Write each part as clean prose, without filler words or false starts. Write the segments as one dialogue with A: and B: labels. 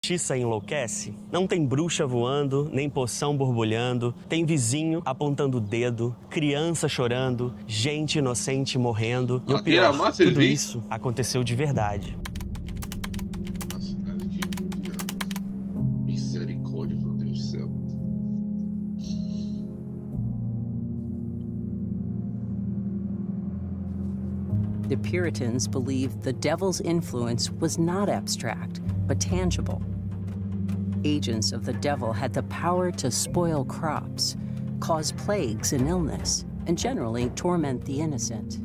A: justiça enlouquece? Não tem bruxa voando, nem poção borbulhando, tem vizinho apontando o dedo, criança chorando, gente inocente morrendo. E o
B: Aqui era
A: pior,
B: massa,
A: tudo
B: vi?
A: isso aconteceu de verdade.
B: Nossa, cara, que misericórdia, meu Deus do céu.
C: The Puritans believed the devil's influence was not abstract, but tangible. Agents of the devil had the power to spoil crops, cause plagues and illness, and generally torment the innocent.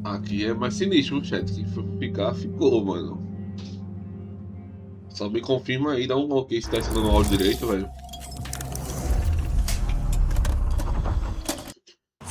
B: Aqui é mais sinistro, chat. Que ficar, ficou, mano. Só me confirma aí, dá um ok se tá escutando o áudio direito, velho.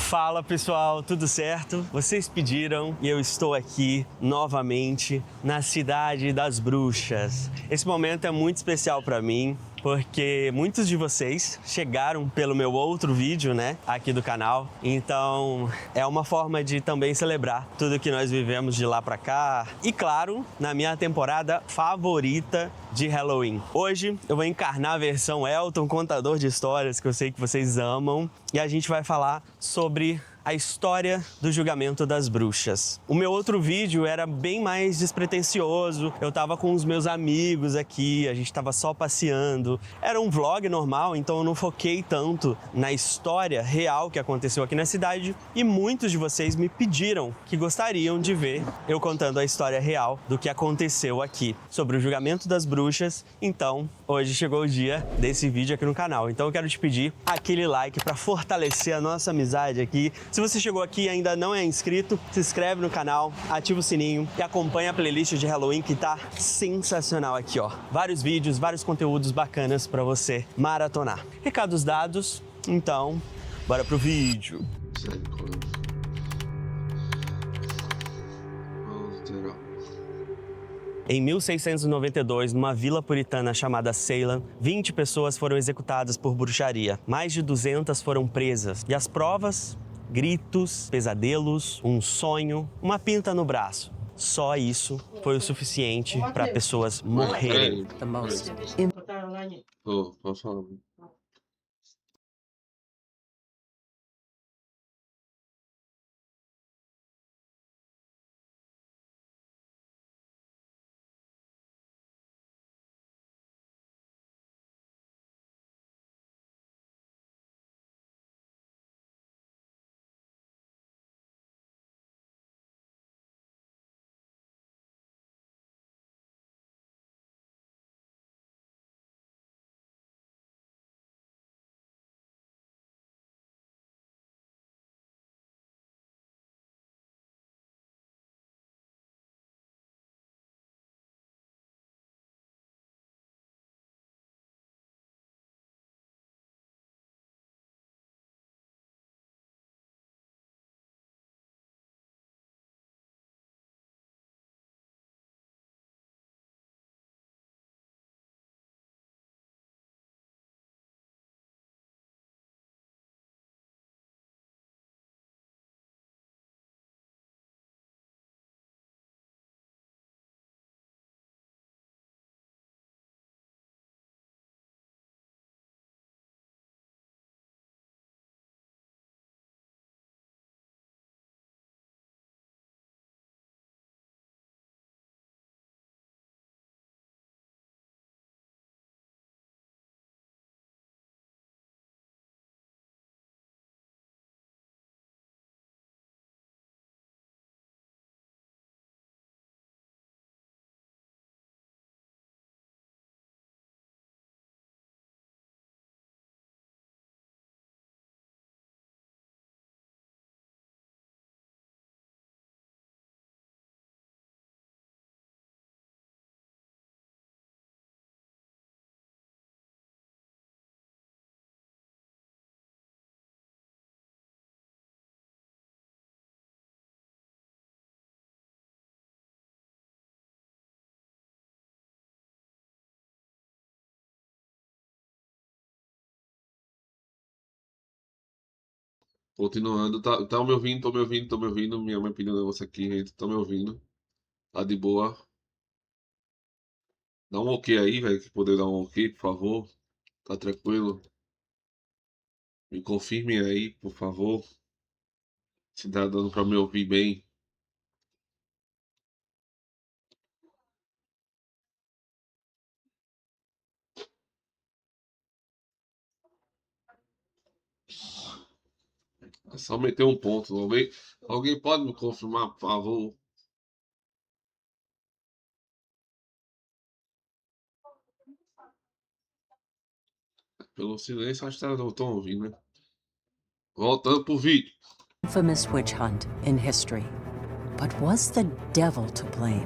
A: Fala pessoal, tudo certo? Vocês pediram e eu estou aqui novamente na Cidade das Bruxas. Esse momento é muito especial para mim, porque muitos de vocês chegaram pelo meu outro vídeo, né, aqui do canal. Então, é uma forma de também celebrar tudo que nós vivemos de lá pra cá. E claro, na minha temporada favorita de Halloween. Hoje eu vou encarnar a versão Elton, contador de histórias, que eu sei que vocês amam, e a gente vai falar sobre a história do julgamento das bruxas. O meu outro vídeo era bem mais despretensioso, eu tava com os meus amigos aqui, a gente tava só passeando. Era um vlog normal, então eu não foquei tanto na história real que aconteceu aqui na cidade, e muitos de vocês me pediram que gostariam de ver eu contando a história real do que aconteceu aqui, sobre o julgamento das bruxas. Então, hoje chegou o dia desse vídeo aqui no canal. Então eu quero te pedir aquele like para fortalecer a nossa amizade aqui. Se você chegou aqui e ainda não é inscrito, se inscreve no canal, ativa o sininho e acompanha a playlist de Halloween que tá sensacional aqui, ó. Vários vídeos, vários conteúdos bacanas para você maratonar. Recados dados, então, bora pro vídeo.
B: Misericórdia. Vamos zerar.
A: Em 1692, numa vila puritana chamada Salem, 20 pessoas foram executadas por bruxaria. Mais de 200 foram presas. E as provas? Gritos, pesadelos, um sonho, uma pinta no braço. Só isso foi o suficiente para pessoas morrerem.
C: The most
B: Ô, pode falar. Continuando, tá me ouvindo, tô me ouvindo, tô me ouvindo. Minha mãe pediu um negócio aqui, gente. Tô me ouvindo. Tá de boa. Dá um ok aí, velho. Que poder dar um ok, por favor. Tá tranquilo? Me confirmem aí, por favor. Se tá dando pra me ouvir bem. É só meter um ponto. Alguém pode me confirmar, por favor? Pelo silêncio, acho que não estão ouvindo, né? Voltando pro vídeo.
C: Infamous witch hunt in history. But was the devil to blame?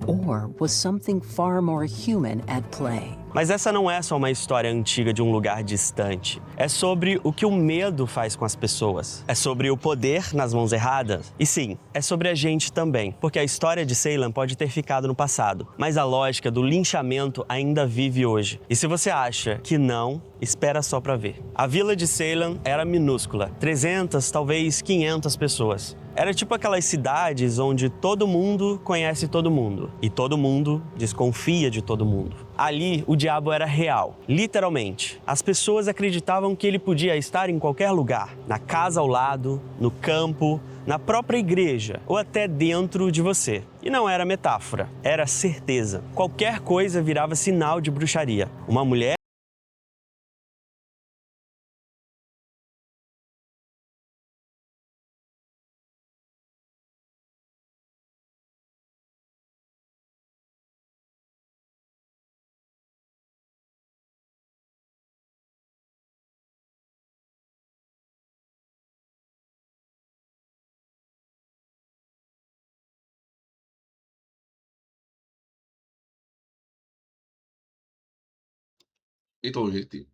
C: Or was something far more human at play?
A: Mas essa não é só uma história antiga de um lugar distante. É sobre o que o medo faz com as pessoas. É sobre o poder nas mãos erradas. E sim, é sobre a gente também. Porque a história de Salem pode ter ficado no passado. Mas a lógica do linchamento ainda vive hoje. E se você acha que não, espera só pra ver. A vila de Salem era minúscula. 300, talvez 500 pessoas. Era tipo aquelas cidades onde todo mundo conhece todo mundo. E todo mundo desconfia de todo mundo. Ali, o diabo era real, literalmente. As pessoas acreditavam que ele podia estar em qualquer lugar. Na casa ao lado, no campo, na própria igreja ou até dentro de você. E não era metáfora, era certeza. Qualquer coisa virava sinal de bruxaria. Uma mulher
B: Então, gente,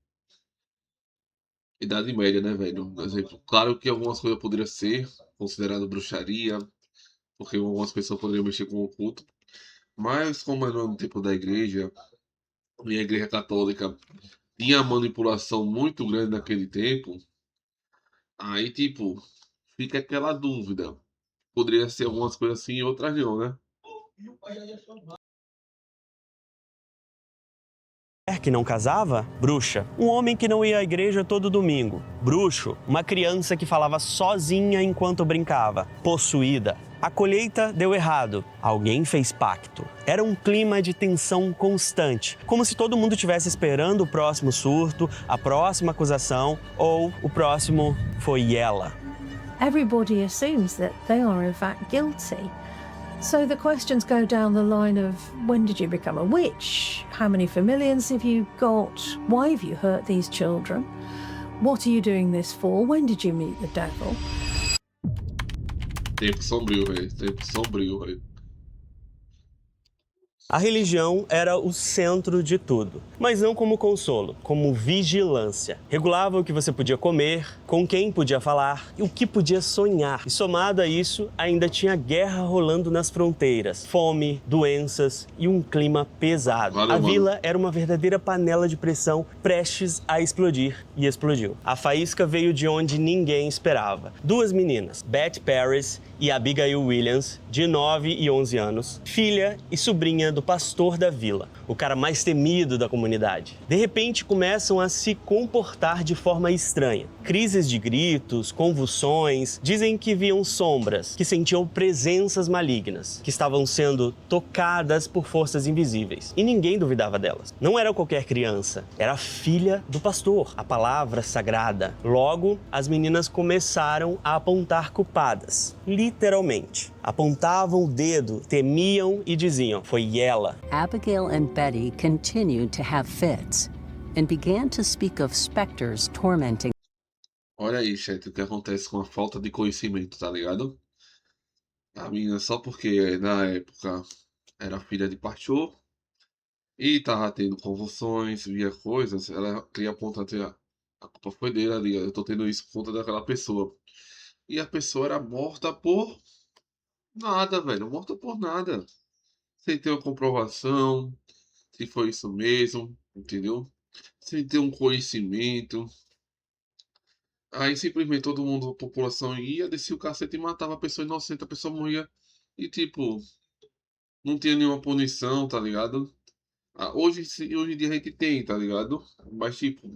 B: Idade Média, né, velho? Por exemplo, claro que algumas coisas poderiam ser consideradas bruxaria, porque algumas pessoas poderiam mexer com o oculto, mas como era no tempo da igreja, e a igreja católica tinha manipulação muito grande naquele tempo, aí, tipo, fica aquela dúvida. Poderia ser algumas coisas assim e outras não, né?
A: que não casava, bruxa. Um homem que não ia à igreja todo domingo, bruxo. Uma criança que falava sozinha enquanto brincava, possuída. A colheita deu errado. Alguém fez pacto. Era um clima de tensão constante, como se todo mundo estivesse esperando o próximo surto, a próxima acusação ou o próximo foi ela.
D: Everybody assumes that they are in fact guilty. So the questions go down the line of when did you become a witch? How many familiars have you got? Why have you hurt these children? What are you doing this for? When did you meet the devil?
B: Tempo sombrio, velho. Tempo sombrio, velho.
A: A religião era o centro de tudo, mas não como consolo, como vigilância. Regulava o que você podia comer, com quem podia falar e o que podia sonhar. E somado a isso, ainda tinha guerra rolando nas fronteiras, fome, doenças e um clima pesado.
B: Valeu,
A: a
B: mano.
A: vila era uma verdadeira panela de pressão prestes a explodir e explodiu. A faísca veio de onde ninguém esperava. Duas meninas, Beth Paris e Abigail Williams, de 9 e 11 anos, filha e sobrinha do pastor da vila, o cara mais temido da comunidade. De repente, começam a se comportar de forma estranha. Crises de gritos, convulsões, dizem que viam sombras, que sentiam presenças malignas, que estavam sendo tocadas por forças invisíveis. E ninguém duvidava delas. Não era qualquer criança, era a filha do pastor, a palavra sagrada. Logo, as meninas começaram a apontar culpadas, literalmente. Apontavam o dedo, temiam e diziam, foi ela.
C: Abigail and Betty continued to have fits and began to speak of specters tormenting.
B: Olha aí, chat, o que acontece com a falta de conhecimento, tá ligado? A menina, só porque na época era filha de pastor e tava tendo convulsões, via coisas, ela queria apontar que a culpa foi dele ali, eu tô tendo isso por conta daquela pessoa. E a pessoa era morta por nada, velho, morta por nada. Sem ter uma comprovação, se foi isso mesmo, entendeu? Sem ter um conhecimento. Aí simplesmente todo mundo, a população ia, descia o cacete e matava a pessoa inocente, a pessoa morria. E tipo, não tinha nenhuma punição, tá ligado? Hoje em dia a gente tem, tá ligado? Mas tipo,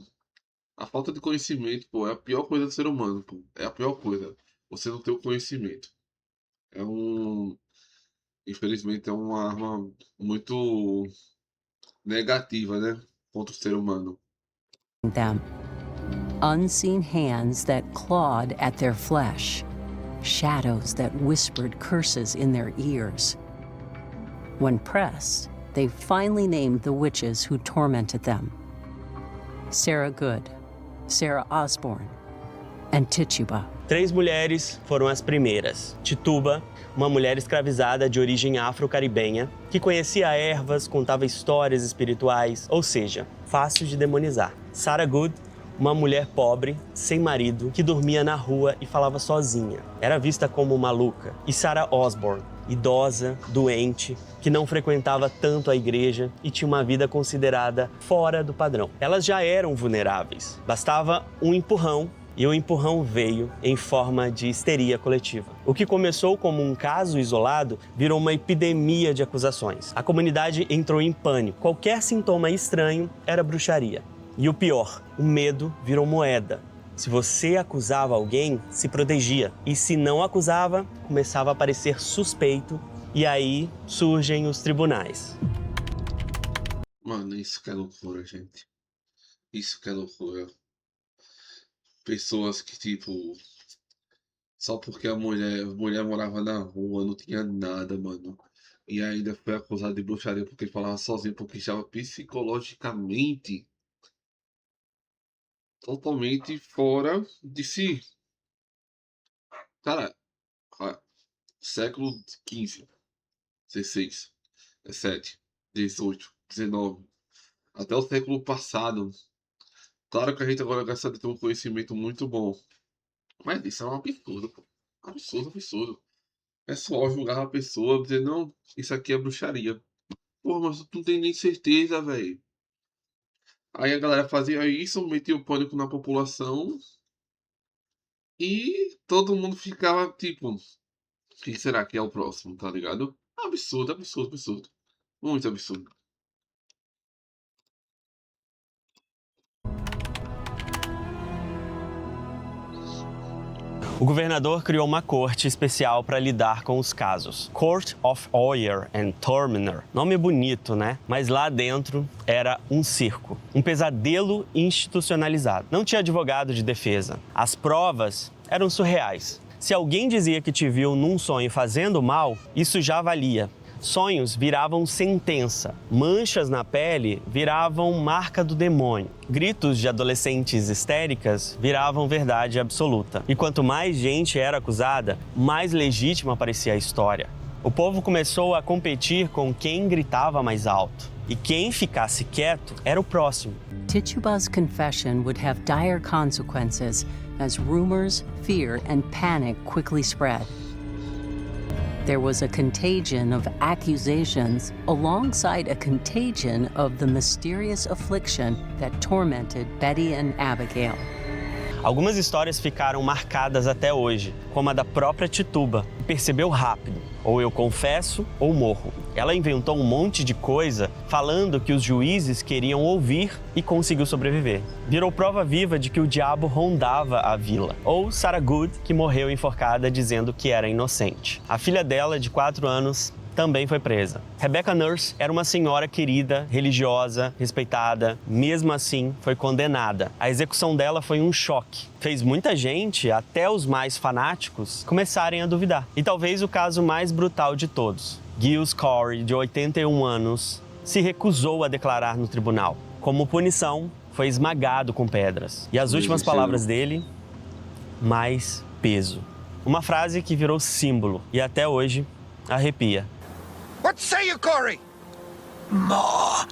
B: a falta de conhecimento, pô, é a pior coisa do ser humano, pô. É a pior coisa. Você não ter o conhecimento. É um. Infelizmente é uma arma muito negativa, né? Contra o ser humano.
C: Them. Unseen hands that clawed at their flesh, shadows that whispered curses in their ears. When pressed, they finally named the witches who tormented them: Sarah Good, Sarah Osborne, and Tituba.
A: 3 mulheres foram as primeiras. Tituba, uma mulher escravizada de origem afro-caribenha, que conhecia ervas, contava histórias espirituais, ou seja, fácil de demonizar. Sarah Good, uma mulher pobre, sem marido, que dormia na rua e falava sozinha. Era vista como maluca. E Sarah Osborne, idosa, doente, que não frequentava tanto a igreja e tinha uma vida considerada fora do padrão. Elas já eram vulneráveis. Bastava um empurrão, e o empurrão veio em forma de histeria coletiva. O que começou como um caso isolado virou uma epidemia de acusações. A comunidade entrou em pânico. Qualquer sintoma estranho era bruxaria. E o pior, o medo virou moeda. Se você acusava alguém, se protegia. E se não acusava, começava a parecer suspeito. E aí surgem os tribunais.
B: Mano, isso que é loucura, gente. Isso que é loucura. Pessoas que, tipo, só porque a mulher morava na rua, não tinha nada, mano. E ainda foi acusada de bruxaria porque falava sozinha, porque estava psicologicamente totalmente fora de si. Cara, século XV, XVI, XVII, XVIII, XIX, até o século passado. Claro que a gente agora gosta de ter um conhecimento muito bom. Mas isso é um absurdo, pô. Absurdo, absurdo. É só julgar a pessoa, dizer, não, isso aqui é bruxaria. Pô, mas tu não tem nem certeza, velho. Aí a galera fazia isso, metia o pânico na população. E todo mundo ficava, tipo, quem será que é o próximo, tá ligado? Absurdo, absurdo, absurdo. Muito absurdo.
A: O governador criou uma corte especial para lidar com os casos. Court of Oyer and Terminer. Nome bonito, né? Mas lá dentro era um circo. Um pesadelo institucionalizado. Não tinha advogado de defesa. As provas eram surreais. Se alguém dizia que te viu num sonho fazendo mal, isso já valia. Sonhos viravam sentença, manchas na pele viravam marca do demônio, gritos de adolescentes histéricas viravam verdade absoluta. E quanto mais gente era acusada, mais legítima parecia a história. O povo começou a competir com quem gritava mais alto. E quem ficasse quieto era o próximo.
C: Tituba's confession would have dire consequences as rumors, fear, and panic quickly spread. There was a contagion of accusations alongside a contagion of the mysterious affliction that tormented Betty and Abigail.
A: Algumas histórias ficaram marcadas até hoje, como a da própria Tituba, que percebeu rápido: ou eu confesso ou morro. Ela inventou um monte de coisa falando que os juízes queriam ouvir e conseguiu sobreviver. Virou prova viva de que o diabo rondava a vila. Ou Sarah Good, que morreu enforcada dizendo que era inocente. A filha dela, de 4 anos, também foi presa. Rebecca Nurse era uma senhora querida, religiosa, respeitada. Mesmo assim, foi condenada. A execução dela foi um choque. Fez muita gente, até os mais fanáticos, começarem a duvidar. E talvez o caso mais brutal de todos. Giles Corey, de 81 anos, se recusou a declarar no tribunal. Como punição, foi esmagado com pedras. E as últimas palavras dele: mais peso. Uma frase que virou símbolo e até hoje arrepia.
E: What say you, Corey? More.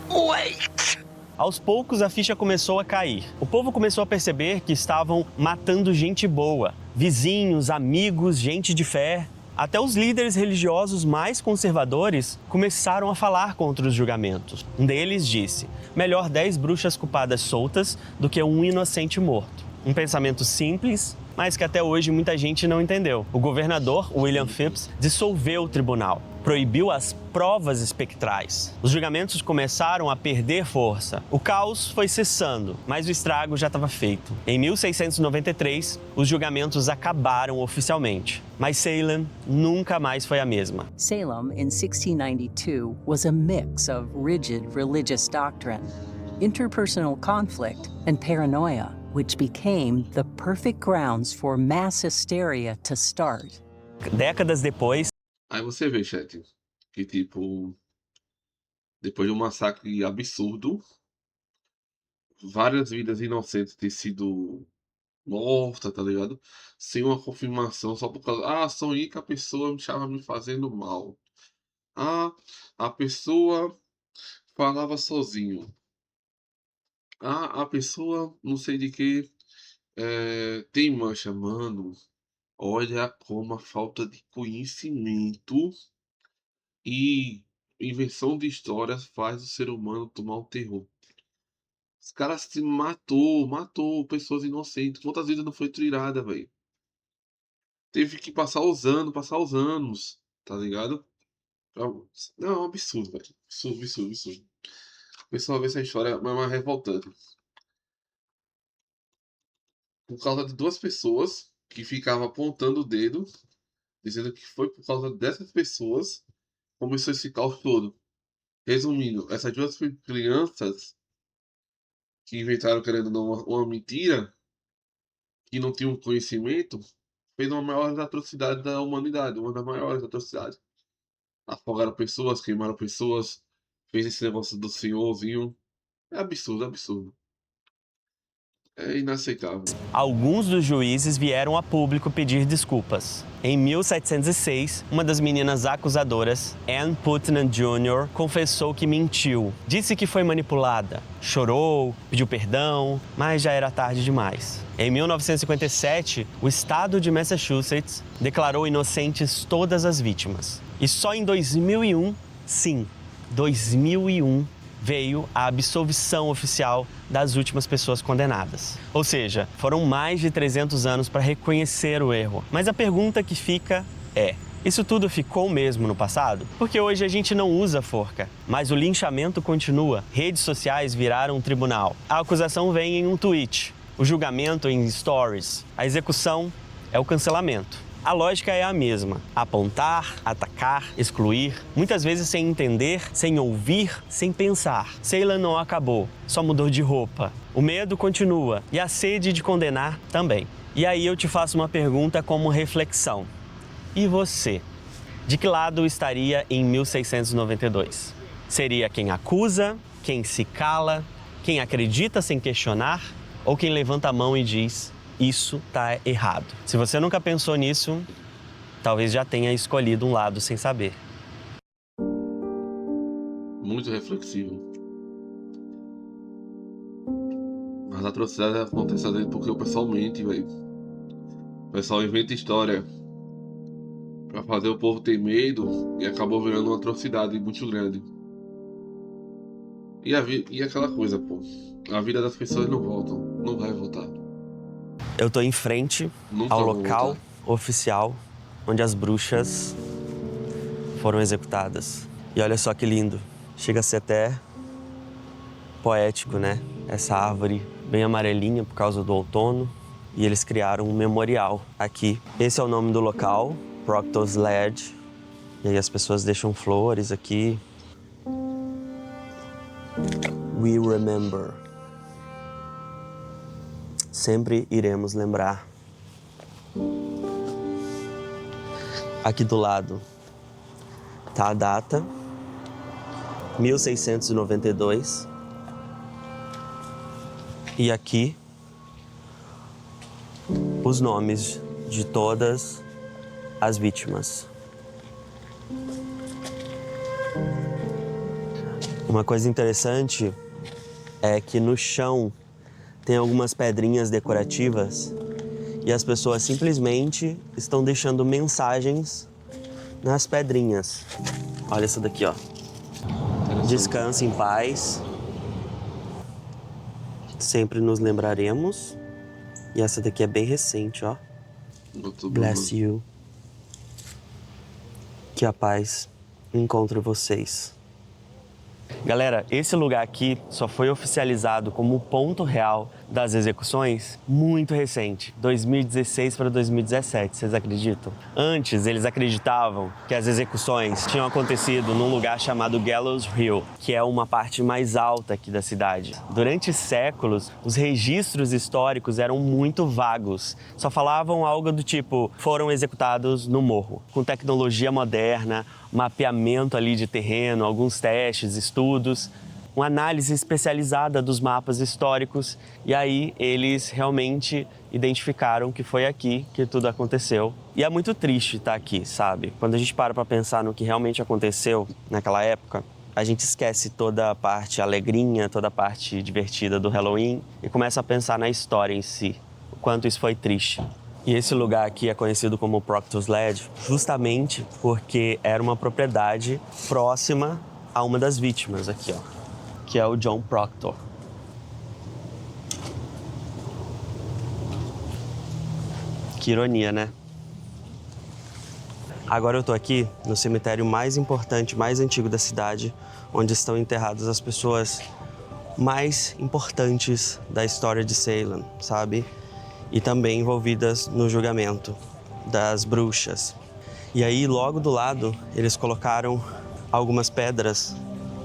E: Wait.
A: Aos poucos, a ficha começou a cair. O povo começou a perceber que estavam matando gente boa. Vizinhos, amigos, gente de fé. Até os líderes religiosos mais conservadores começaram a falar contra os julgamentos. Um deles disse: melhor 10 bruxas culpadas soltas do que um inocente morto. Um pensamento simples, mas que até hoje muita gente não entendeu. O governador, William Phips, dissolveu o tribunal, proibiu as provas espectrais. Os julgamentos começaram a perder força. O caos foi cessando, mas o estrago já estava feito. Em 1693, os julgamentos acabaram oficialmente, mas Salem nunca mais foi a mesma.
C: Salem in 1692 was a mix of rigid religious doctrine, interpersonal conflict, and paranoia, which became the perfect grounds for mass hysteria to start.
A: Décadas depois,
B: Aí você vê, chat, que tipo, depois de um massacre absurdo, várias vidas inocentes têm sido mortas, tá ligado? Sem uma confirmação, só por causa. Ah, sonhei que a pessoa estava me fazendo mal. Ah, a pessoa falava sozinho. Ah, a pessoa não sei de que tem mancha, mano. Olha como a falta de conhecimento e invenção de histórias faz o ser humano tomar o terror. Os caras se matou pessoas inocentes. Quantas vidas não foi tirada, velho? Teve que passar os anos, tá ligado? Não, é um absurdo, velho. Absurdo, absurdo, absurdo. O pessoal vê essa história, é mais revoltante. Por causa de duas pessoas que ficavam apontando o dedo, dizendo que foi por causa dessas pessoas começou esse caos todo. Resumindo, essas duas crianças que inventaram, querendo ou não, uma mentira, que não tinham conhecimento, fez uma maior atrocidade da humanidade, uma das maiores atrocidades. Afogaram pessoas, queimaram pessoas, fez esse negócio do senhorzinho. É absurdo, absurdo. É inaceitável.
A: alguns dos juízes vieram a público pedir desculpas. Em 1706, uma das meninas acusadoras, Ann Putnam Jr., confessou que mentiu. Disse que foi manipulada, chorou, pediu perdão, mas já era tarde demais. Em 1957, o estado de Massachusetts declarou inocentes todas as vítimas. E só em 2001, sim, 2001, veio a absolvição oficial das últimas pessoas condenadas. Ou seja, foram mais de 300 anos para reconhecer o erro. Mas a pergunta que fica é: isso tudo ficou mesmo no passado? Porque hoje a gente não usa forca, mas o linchamento continua. Redes sociais viraram um tribunal. A acusação vem em um tweet, o julgamento em stories, a execução é o cancelamento. A lógica é a mesma: apontar, atacar, excluir, muitas vezes sem entender, sem ouvir, sem pensar. Salem não acabou, só mudou de roupa. O medo continua e a sede de condenar também. E aí eu te faço uma pergunta como reflexão. E você? De que lado estaria em 1692? Seria quem acusa, quem se cala, quem acredita sem questionar ou quem levanta a mão e diz: isso tá errado? Se você nunca pensou nisso, talvez já tenha escolhido um lado sem saber.
B: Muito reflexivo. As atrocidades acontecem às vezes porque o pessoal mente, velho. O pessoal inventa história pra fazer o povo ter medo e acabou virando uma atrocidade muito grande. E aquela coisa, pô. A vida das pessoas não voltam, não vai voltar.
A: Eu tô em frente
B: Nunca
A: ao
B: vou
A: local
B: voltar.
A: oficial onde as bruxas foram executadas. E olha só que lindo. Chega a ser até poético, né? Essa árvore bem amarelinha por causa do outono. E eles criaram um memorial aqui. Esse é o nome do local, Proctor's Ledge. E aí as pessoas deixam flores aqui. We remember. Sempre iremos lembrar. Aqui do lado tá a data, 1692. E aqui os nomes de todas as vítimas. Uma coisa interessante é que no chão tem algumas pedrinhas decorativas e as pessoas simplesmente estão deixando mensagens nas pedrinhas. Olha essa daqui, ó. Descanse em paz. Sempre nos lembraremos. E essa daqui é bem recente, ó.
B: Muito
A: Bless
B: bom.
A: you. Que a paz encontre vocês. Galera, esse lugar aqui só foi oficializado como o ponto real das execuções muito recente, 2016 para 2017, vocês acreditam? Antes, eles acreditavam que as execuções tinham acontecido num lugar chamado Gallows Hill, que é uma parte mais alta aqui da cidade. Durante séculos, os registros históricos eram muito vagos, só falavam algo do tipo, foram executados no morro. Com tecnologia moderna, mapeamento ali de terreno, alguns testes, estudos, uma análise especializada dos mapas históricos, e aí eles realmente identificaram que foi aqui que tudo aconteceu. E é muito triste estar aqui, sabe? Quando a gente para pensar no que realmente aconteceu naquela época, a gente esquece toda a parte alegrinha, toda a parte divertida do Halloween e começa a pensar na história em si, o quanto isso foi triste. E esse lugar aqui é conhecido como Proctor's Ledge justamente porque era uma propriedade próxima a uma das vítimas aqui, ó, que é o John Proctor. Que ironia, né? Agora eu tô aqui no cemitério mais importante, mais antigo da cidade, onde estão enterradas as pessoas mais importantes da história de Salem, sabe? E também envolvidas no julgamento das bruxas. E aí, logo do lado, eles colocaram algumas pedras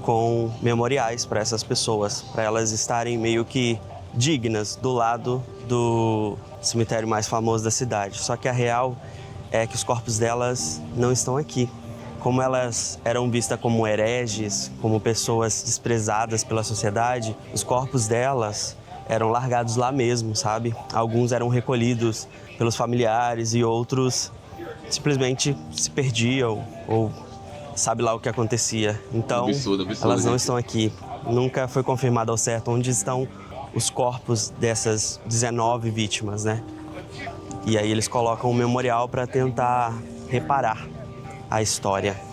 A: com memoriais para essas pessoas, para elas estarem meio que dignas do lado do cemitério mais famoso da cidade. Só que a real é que os corpos delas não estão aqui. Como elas eram vistas como hereges, como pessoas desprezadas pela sociedade, os corpos delas eram largados lá mesmo, sabe? Alguns eram recolhidos pelos familiares e outros simplesmente se perdiam ou sabe lá o que acontecia. Então,
B: Absurdo,
A: elas não
B: gente.
A: estão aqui. Nunca foi confirmado ao certo onde estão os corpos dessas 19 vítimas, né? E aí eles colocam um memorial para tentar reparar a história.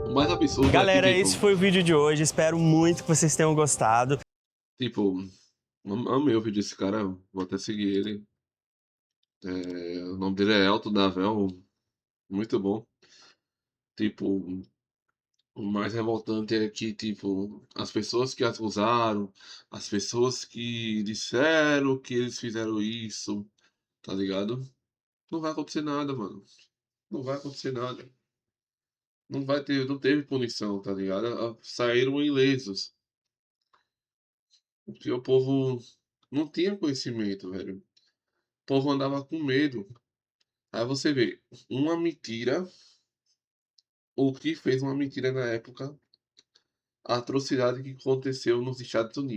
B: O mais absurdo é
A: Galera,
B: que,
A: esse foi o vídeo de hoje. Espero muito que vocês tenham gostado.
B: tipo, amei o vídeo desse cara, vou até seguir ele. O nome dele é Elton Davel, muito bom. Tipo, o mais revoltante é que, tipo, as pessoas que acusaram, as pessoas que disseram que eles fizeram isso, tá ligado? Não vai acontecer nada, mano. Não vai acontecer nada. Não vai ter, não teve punição, tá ligado? Saíram ilesos. Porque o povo não tinha conhecimento, velho. O povo andava com medo. Aí você vê, uma mentira, ou que fez uma mentira na época, a atrocidade que aconteceu nos Estados Unidos.